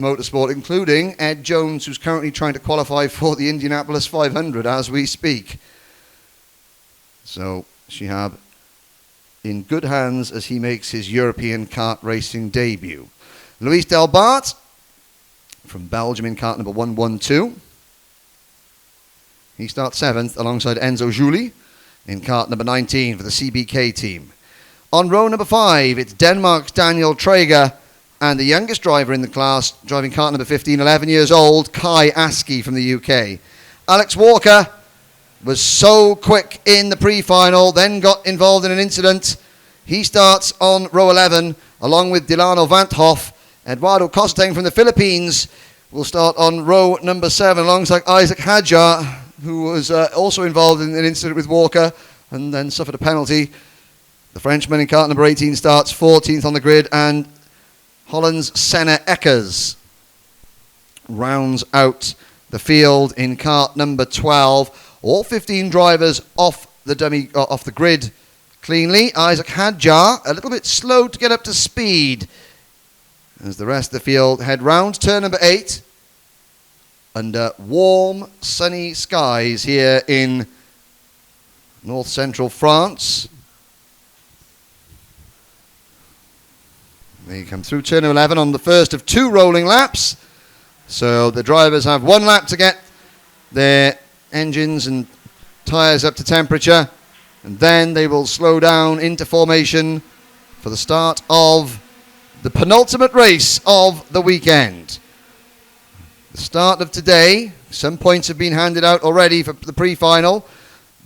motorsport, including Ed Jones, who's currently trying to qualify for the Indianapolis 500 as we speak. So Shihab in good hands as he makes his European kart racing debut. Luis Delbart from Belgium in kart number 112. He starts 7th alongside Enzo Juli in kart number 19 for the CBK team. On row number 5, it's Denmark's Daniel Traeger and the youngest driver in the class, driving kart number 15, 11 years old, Kai Askey from the UK. Alex Walker was so quick in the pre-final, then got involved in an incident. He starts on row 11, along with Delano Vanthoff. Eduardo Costeng from the Philippines will start on row number 7, alongside Isaac Hadjar, who was also involved in an incident with Walker, and then suffered a penalty. The Frenchman in kart number 18 starts 14th on the grid, and Holland's Senna Eckers rounds out the field in kart number 12. All 15 drivers off the grid cleanly. Isaac Hadjar a little bit slow to get up to speed as the rest of the field head round turn number 8 under warm sunny skies here in north central France. They come through turn 11 on the first of 2 rolling laps. So the drivers have 1 lap to get their engines and tyres up to temperature. And then they will slow down into formation for the start of the penultimate race of the weekend. The start of today, some points have been handed out already for the pre-final.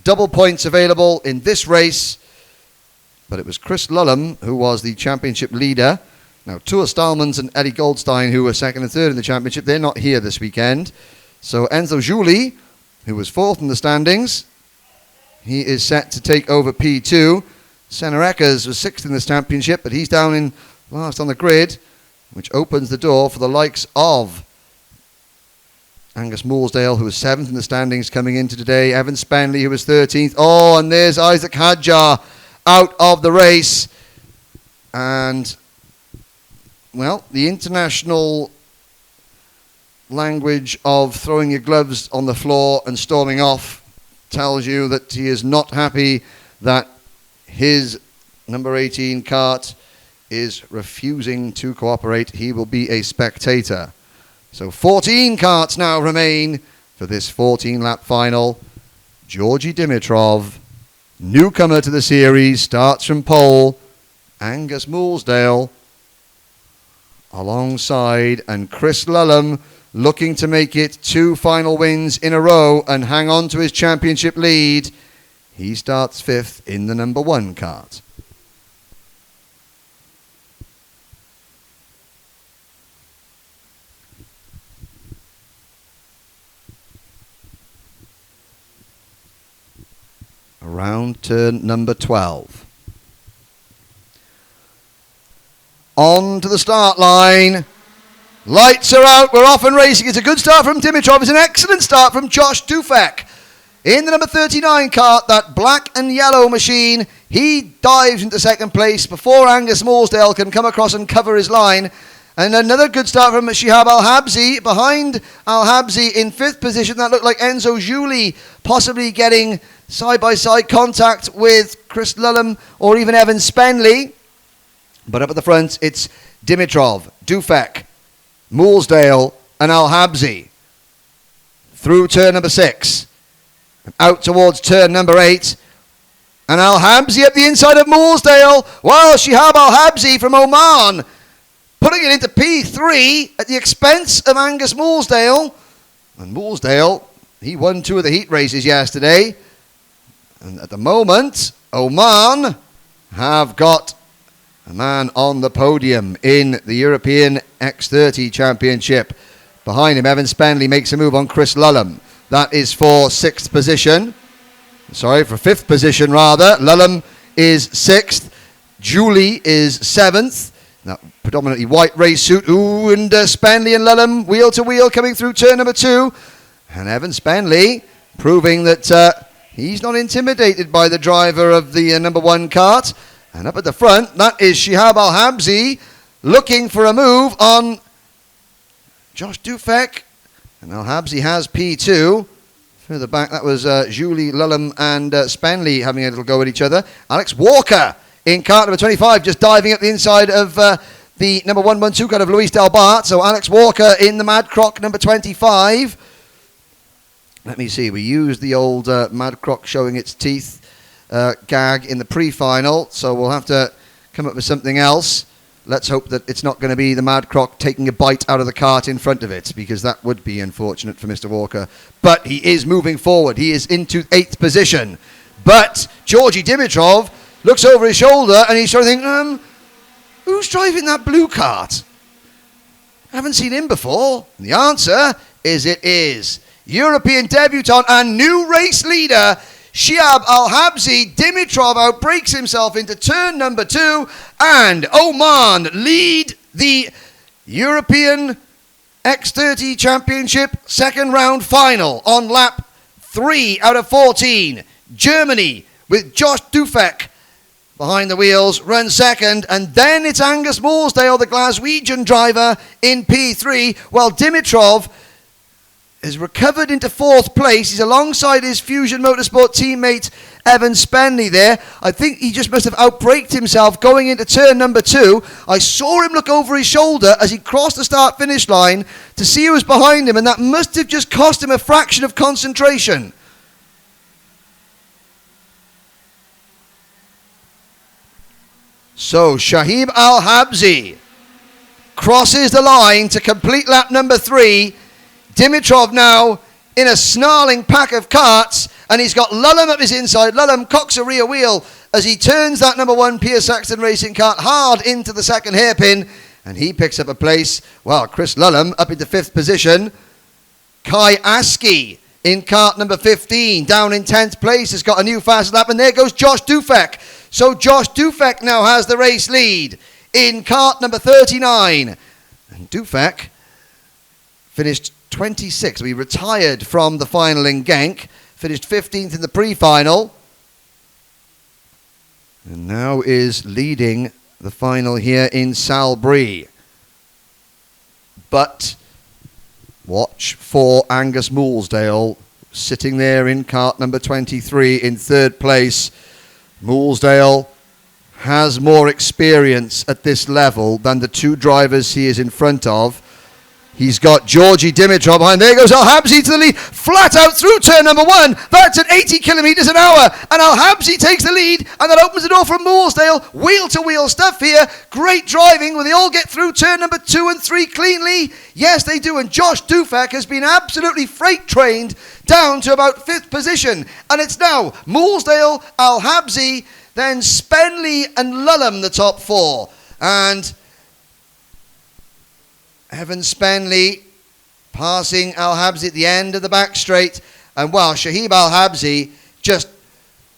Double points available in this race. But it was Chris Lullum who was the championship leader. Now, Tua Stalmans and Eddie Goldstein, who were 2nd and 3rd in the championship, they're not here this weekend. So Enzo Juli, who was 4th in the standings, he is set to take over P2. Senna Eckers was 6th in this championship, but he's down in last on the grid, which opens the door for the likes of Angus Moolsdale, who was 7th in the standings coming into today. Evan Spenley, who was 13th. Oh, and there's Isaac Hadjar out of the race. And, well, the international language of throwing your gloves on the floor and storming off tells you that he is not happy that his number 18 kart is refusing to cooperate. He will be a spectator. So 14 karts now remain for this 14-lap final. Georgi Dimitrov, newcomer to the series, starts from pole. Angus Moolsdale alongside, and Chris Lullum looking to make it 2 final wins in a row and hang on to his championship lead. He starts 5th in the number 1 kart. Around turn number 12. On to the start line. Lights are out. We're off and racing. It's a good start from Dimitrov. It's an excellent start from Josh Dufek. In the number 39 kart, that black and yellow machine, he dives into 2nd place before Angus Moolsdale can come across and cover his line. And another good start from Shihab Al-Habsi. Behind Al-Habsi in 5th position, that looked like Enzo Juli possibly getting side-by-side contact with Chris Lullum or even Evan Spenley. But up at the front, it's Dimitrov, Dufek, Moolsdale and Al-Habsi. Through turn number 6. And out towards turn number 8. And Al-Habsi up the inside of Moolsdale. While Shihab Al-Habsi from Oman putting it into P3 at the expense of Angus Moolsdale. And Moolsdale, he won 2 of the heat races yesterday. And at the moment, Oman have got a man on the podium in the European X30 Championship. Behind him, Evan Spenley makes a move on Chris Lullum. That is for 6th position. Sorry, for 5th position rather. Lullum is 6th. Juli is 7th. That predominantly white race suit. Ooh, and Spenley and Lullum wheel to wheel coming through turn number 2. And Evan Spenley proving that he's not intimidated by the driver of the number 1 kart. And up at the front, that is Shihab Al-Habsi looking for a move on Josh Dufek. And Al Habsi has P2. Further back, that was Julie, Lulham and Spenley having a little go at each other. Alex Walker in cart number 25, just diving up the inside of the number 112 card of Luis Delbart. So Alex Walker in the Mad Croc number 25. Let me see, we used the old Mad Croc showing its teeth gag in the pre-final, so we'll have to come up with something else. Let's hope that it's not going to be the Mad Croc taking a bite out of the cart in front of it, because that would be unfortunate for Mr. Walker. But he is moving forward. He is into 8th position. But Georgi Dimitrov looks over his shoulder and he's trying to think, who's driving that blue cart? I haven't seen him before. And the answer is it is European debutant and new race leader, Shiab Al-Habsi. Dimitrov outbreaks himself into turn number 2, and Oman lead the European X30 Championship second round final on lap 3 out of 14. Germany, with Josh Dufek behind the wheels, runs second, and then it's Angus Morsdale, the Glaswegian driver, in P3, while Dimitrov has recovered into 4th place. He's alongside his Fusion Motorsport teammate Evan Spenley there. I think he just must have outbraked himself going into turn number 2. I saw him look over his shoulder as he crossed the start-finish line to see who was behind him, and that must have just cost him a fraction of concentration. So Shahib Al-Habsi crosses the line to complete lap number 3. Dimitrov now in a snarling pack of karts, and he's got Lulham up his inside. Lulham cocks a rear wheel as he turns that number 1 Pierce Saxton Racing kart hard into the second hairpin, and he picks up a place. Well, Chris Lulham up into 5th position. Kai Askey in kart number 15 down in 10th place has got a new fast lap, and there goes Josh Dufek. So Josh Dufek now has the race lead in kart number 39, and Dufek finished 26th. We retired from the final in Genk, finished 15th in the pre-final, and now is leading the final here in Salbris. But watch for Angus Moulsdale sitting there in kart number 23 in 3rd place. Moulsdale has more experience at this level than the 2 drivers he is in front of. He's got Georgi Dimitrov behind. There goes Al-Habsi to the lead, flat out through turn number 1. That's at 80 kilometres an hour, and Al-Habsi takes the lead, and that opens the door for Moulsdale. Wheel-to-wheel stuff here. Great driving. Will they all get through turn number 2 and 3 cleanly? Yes, they do, and Josh Dufek has been absolutely freight-trained down to about 5th position, and it's now Moulsdale, Al-Habsi, then Spenley and Lulham, the top 4, and Evan Spenley passing Al-Habsi at the end of the back straight. And well, Shahib Al-Habsi just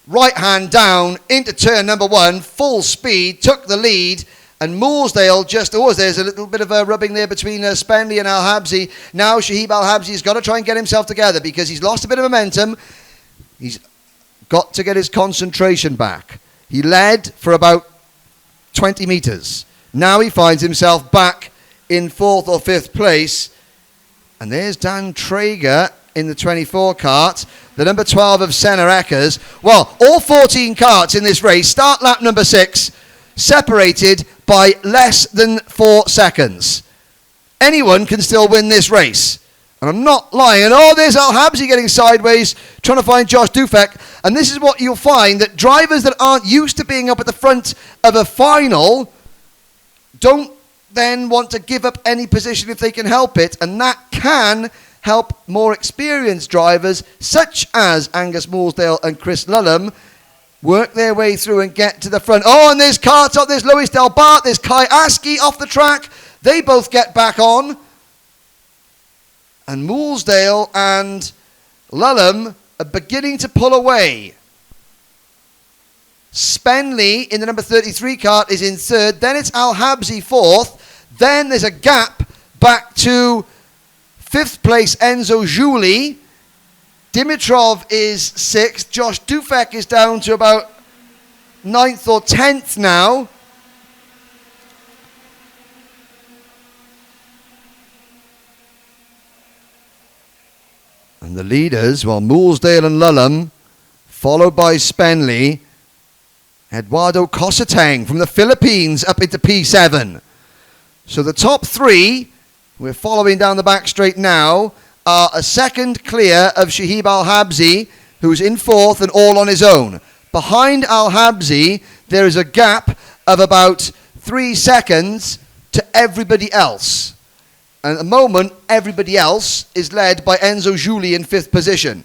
right hand down into turn number 1, full speed, took the lead. And Moulsdale just, there's a little bit of a rubbing there between Spenley and Al-Habsi. Now Shahib Al-Habsi has got to try and get himself together because he's lost a bit of momentum. He's got to get his concentration back. He led for about 20 metres. Now he finds himself back in 4th or 5th place, and there's Dan Traeger in the 24 kart, the number 12 of Senna Eckers. Well, all 14 karts in this race start lap number 6, separated by less than 4 seconds. Anyone can still win this race, and I'm not lying. And there's Al-Habsi getting sideways, trying to find Josh Dufek, and this is what you'll find, that drivers that aren't used to being up at the front of a final don't then want to give up any position if they can help it, and that can help more experienced drivers such as Angus Moulsdale and Chris Lulham work their way through and get to the front. And there's karts up, there's Luis Delbart, there's Kai Askey off the track. They both get back on, and Moulsdale and Lulham are beginning to pull away. Spenley in the number 33 kart is in 3rd. Then it's Al-Habsi 4th. Then there's a gap back to 5th place Enzo Juli. Dimitrov is 6th. Josh Dufek is down to about 9th or 10th now. And the leaders, well, Moolsdale and Lulham, followed by Spenley, Eduardo Cosatang from the Philippines up into P7. So the top three, we're following down the back straight now, are a second clear of Shahib Al-Habsi, who's in fourth and all on his own. Behind Al-Habsi, there is a gap of about 3 seconds to everybody else. And at the moment, everybody else is led by Enzo Giuli in fifth position.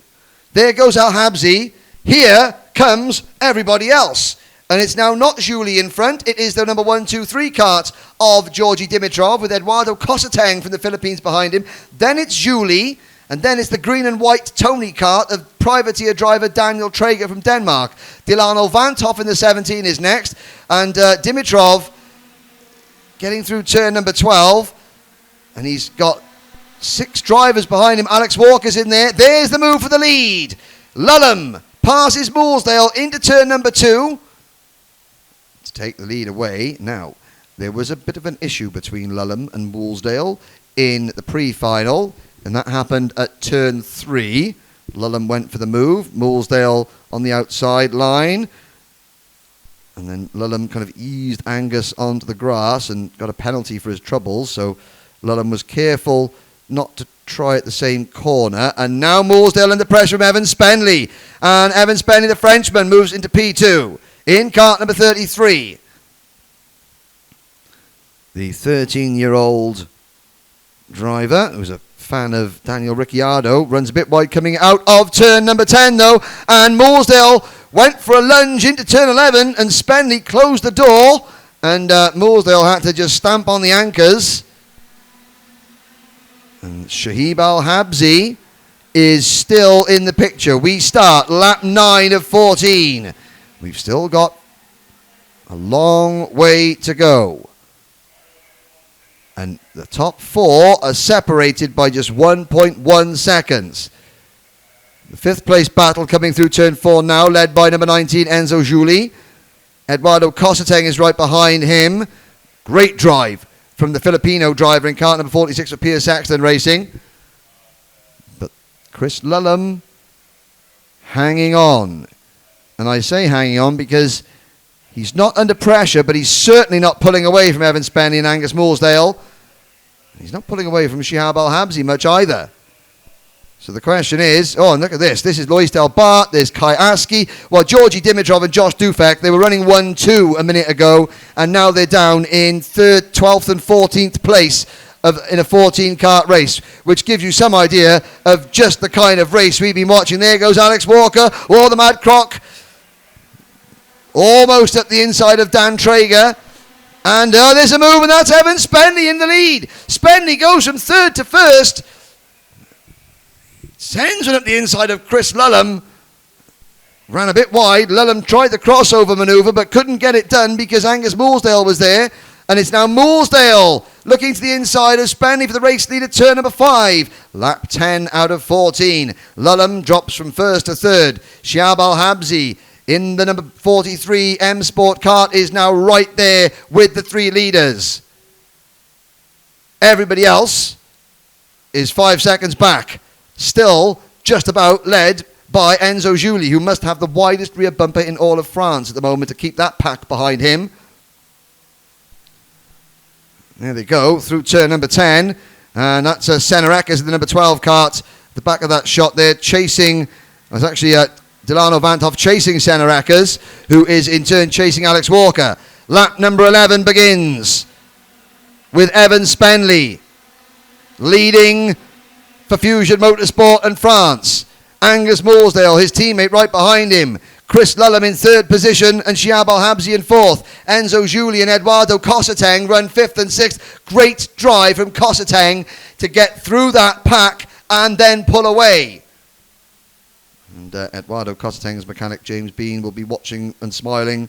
There goes Al-Habsi. Here comes everybody else. And it's now not Giuli in front. It is the number 1, 2, 3 cart of Georgi Dimitrov with Eduardo Cosatang from the Philippines behind him. Then it's Giuli. And then it's the green and white Tony cart of privateer driver Daniel Traeger from Denmark. Delano Vanthoff in the 17 is next. And Dimitrov getting through turn number 12. And he's got 6 drivers behind him. Alex Walker's in there. There's the move for the lead. Lulham passes Moolsdale into turn number 2 to take the lead away. Now, there was a bit of an issue between Lulham and Moolsdale in the pre-final, and that happened at turn 3. Lulham went for the move. Moolsdale on the outside line. And then Lulham kind of eased Angus onto the grass and got a penalty for his troubles, so Lulham was careful not to try at the same corner. And now Moolsdale under pressure from Evan Spenley. And Evan Spenley, the Frenchman, moves into P2. In cart number 33. The 13-year-old driver, who's a fan of Daniel Ricciardo, runs a bit wide coming out of turn number 10, though. And Moolsdale went for a lunge into turn 11, and Spenley closed the door. And Moolsdale had to just stamp on the anchors. And Shahib Al-Habsi is still in the picture. We start lap 9 of 14. We've still got a long way to go. And the top 4 are separated by just 1.1 seconds. The 5th place battle coming through turn 4 now, led by number 19, Enzo Giuli. Eduardo Cosatang is right behind him. Great drive from the Filipino driver in cart number 46 for Piers Saxton Racing. But Chris Lulham hanging on. And I say hanging on because he's not under pressure, but he's certainly not pulling away from Evan Spenley and Angus Moolsdale. He's not pulling away from Shihab Al-Habsi much either. So the question is, oh, and look at this. This is Lois Del Bart. There's Kai Aski. Well, Georgi Dimitrov and Josh Dufek, they were running 1-2 a minute ago, and now they're down in 3rd, 12th and 14th place in a 14-cart race, which gives you some idea of just the kind of race we've been watching. There goes Alex Walker. Oh, the Mad Croc. Almost at the inside of Dan Traeger. And there's a move, and that's Evan Spenley in the lead. Spenley goes from 3rd to 1st. Sends one up the inside of Chris Lulham. Ran a bit wide. Lulham tried the crossover manoeuvre but couldn't get it done because Angus Moolsdale was there. And it's now Moolsdale looking to the inside of Spenley for the race lead at turn number 5. Lap 10 out of 14. Lulham drops from 1st to 3rd. Shihab Al-Habsi in the number 43 M Sport cart is now right there with the 3 leaders. Everybody else is 5 seconds back. Still just about led by Enzo Giuli, who must have the widest rear bumper in all of France at the moment to keep that pack behind him. There they go, through turn number 10. And that's Senarekas in the number 12 cart. The back of that shot there, chasing, was actually Delano Vanthoff chasing Senarekas, who is in turn chasing Alex Walker. Lap number 11 begins with Evan Spenley leading for Fusion Motorsport and France. Angus Moolsdale, his teammate, right behind him. Chris Lulham in 3rd position and Shihab Al-Habsi in 4th. Enzo Giuli and Eduardo Cosatang run 5th and 6th. Great drive from Cosatang to get through that pack and then pull away. And Eduardo Cosatang's mechanic James Bean will be watching and smiling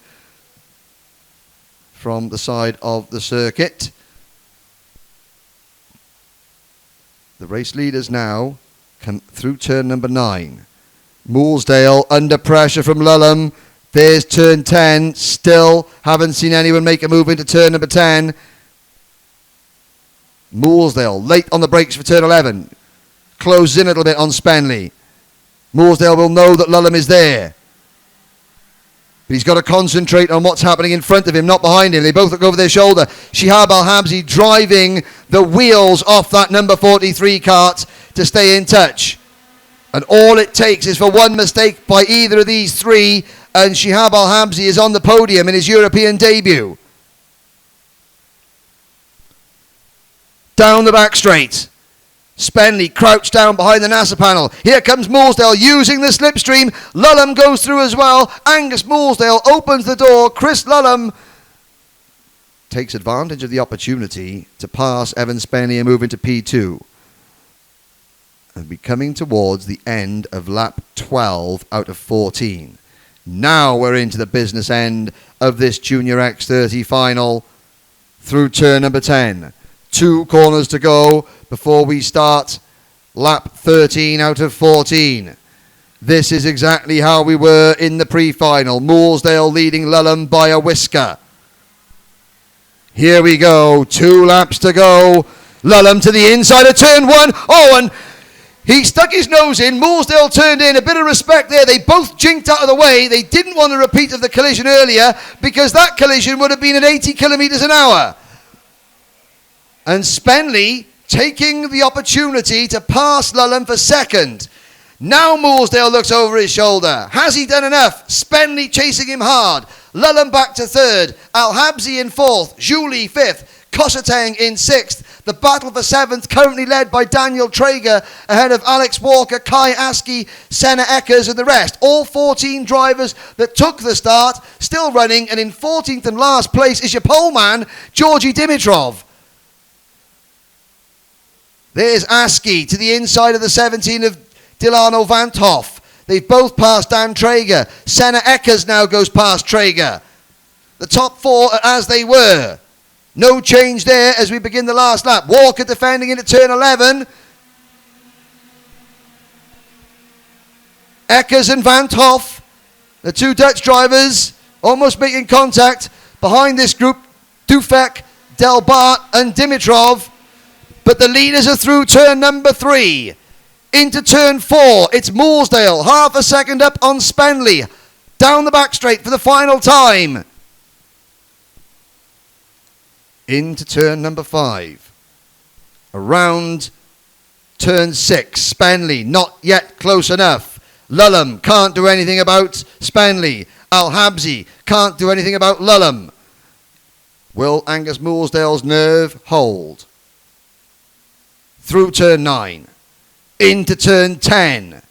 from the side of the circuit. The race leaders now come through turn number 9. Moolsdale under pressure from Lulham. There's turn 10. Still haven't seen anyone make a move into turn number 10. Moolsdale late on the brakes for turn 11. closes in a little bit on Spenley. Mooresdale will know that Lulham is there. But he's got to concentrate on what's happening in front of him, not behind him. They both look over their shoulder. Shihab Al-Habsi driving the wheels off that number 43 cart to stay in touch. And all it takes is for one mistake by either of these three, and Shihab Al-Habsi is on the podium in his European debut. Down the back straight. Spenley crouched down behind the NASA panel. Here comes Mooresdale using the slipstream. Lulham goes through as well. Angus Mooresdale opens the door. Chris Lulham takes advantage of the opportunity to pass Evan Spenley and move into P2. And be coming towards the end of lap 12 out of 14. Now we're into the business end of this Junior X30 final through turn number 10. 2 corners to go before we start lap 13 out of 14. This is exactly how we were in the pre-final. Mooresdale leading Lulham by a whisker. Here we go. 2 laps to go. Lulham to the inside of turn 1. Oh, and he stuck his nose in. Mooresdale turned in. A bit of respect there. They both jinked out of the way. They didn't want a repeat of the collision earlier because that collision would have been at 80 kilometres an hour. And Spenley taking the opportunity to pass Lulham for second. Now Mooresdale looks over his shoulder. Has he done enough? Spenley chasing him hard. Lulham back to third. Al-Habsi in fourth. Julie fifth. Koshatang in sixth. The battle for seventh currently led by Daniel Traeger ahead of Alex Walker, Kai Askey, Senna Eckers and the rest. All 14 drivers that took the start still running, and in 14th and last place is your pole man, Georgi Dimitrov. There's Askey to the inside of the 17 of Dilano Vanthoff. They've both passed Dan Traeger. Senna Eckers now goes past Traeger. The top 4 are as they were. No change there as we begin the last lap. Walker defending into turn 11. Eckers and Vanthoff, the 2 Dutch drivers, almost making contact. Behind this group, Dufek, Delbart and Dimitrov. But the leaders are through turn number 3. Into turn 4, it's Mooresdale, half a second up on Spenley. Down the back straight for the final time. Into turn number 5. Around turn 6, Spenley not yet close enough. Lulham can't do anything about Spenley. Al-Habsi can't do anything about Lulham. Will Angus Mooresdale's nerve hold? Through turn 9, into turn 10.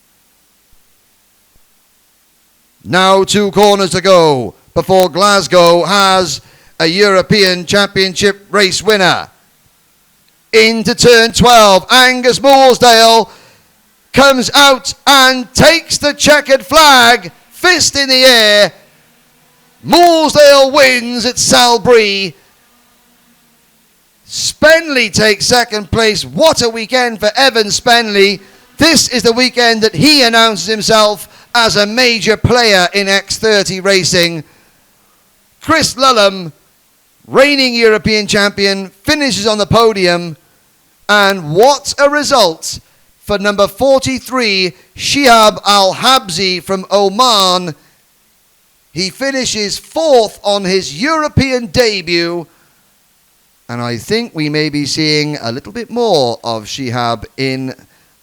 Now 2 corners to go before Glasgow has a European Championship race winner. Into turn 12, Angus Mooresdale comes out and takes the checkered flag, fist in the air. Mooresdale wins at Salbris. Spenley takes second place. What a weekend for Evan Spenley. This is the weekend that he announces himself as a major player in X30 racing. Chris Lulham, reigning European champion, finishes on the podium. And what a result for number 43, Shihab Al-Habsi from Oman. He finishes 4th on his European debut. And I think we may be seeing a little bit more of Shihab in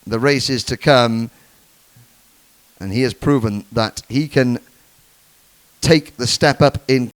the races to come. And he has proven that he can take the step up in